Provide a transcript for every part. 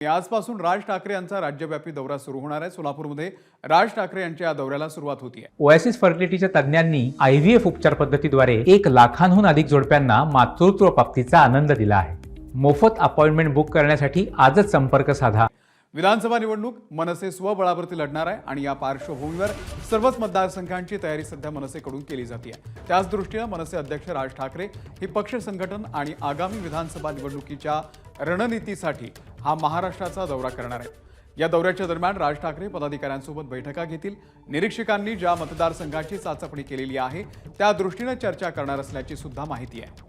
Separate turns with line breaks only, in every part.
आजपासून राज ठाकरे यांचा राज्यव्यापी दौरा सुरू होणार आहे। सोलापूरमध्ये राज ठाकरे यांच्या या दौऱ्याला सुरुवात होती आहे।
ओएसिस फर्टिलिटीच्या तज्ञांनी IVF उपचार पद्धतीद्वारे 1 लाखांहून अधिक जोडप्यांना मातृत्व प्राप्तीचा आनंद दिला आहे। मोफत अपॉइंटमेंट बुक करण्यासाठी आजच संपर्क साधा।
विधानसभा निवडणूक मनसे स्वबळावरती लढणार आहे आणि या पार्श्वभूमीवर सर्वच मतदारसंघांची तयारी सध्या मनसेकडून केली जाते आहे। त्याच दृष्टीने मनसे अध्यक्ष राज ठाकरे हे पक्ष संघटन आणि आगामी विधानसभा निवडणुकीच्या रणनीतीसाठी हा महाराष्ट्राचा दौरा करणार आहे। या दौऱ्याच्या दरम्यान राज ठाकरे पदाधिकाऱ्यांसोबत बैठका घेतील। निरीक्षकांनी ज्या मतदारसंघाची चाचपणी केलेली आहे त्या दृष्टीने चर्चा करणार असल्याची सुद्धा माहिती आहे।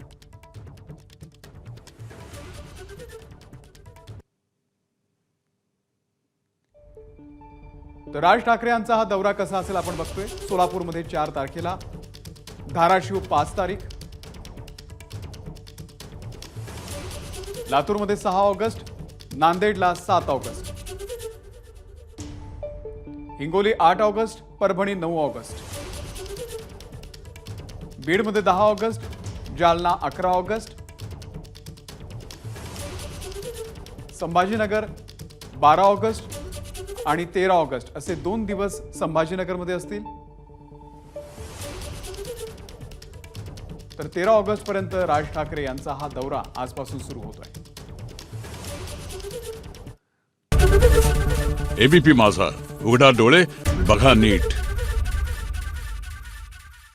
तर राज ठाकरे यांचा हा दौरा कसा असेल आपण बघतोय। सोलापूरमध्ये 4 तारखेला, धाराशिव 5 तारीख, लातूरमध्ये 6 ऑगस्ट, नांदेडला 7 August, Hingoli 8 August, Parbhani 9 August, बीडमध्ये 10 August, Jalna 11 August, Sambhajinagar 12 August आणि 13 ऑगस्ट असे 2 दिवस संभाजीनगरमध्ये असतील। तर 13 ऑगस्ट पर्यंत राज ठाकरे यांचा हा दौरा आजपासून सुरू होतोय।
एबीपी माझा, उघडा डोळे बघा नीट।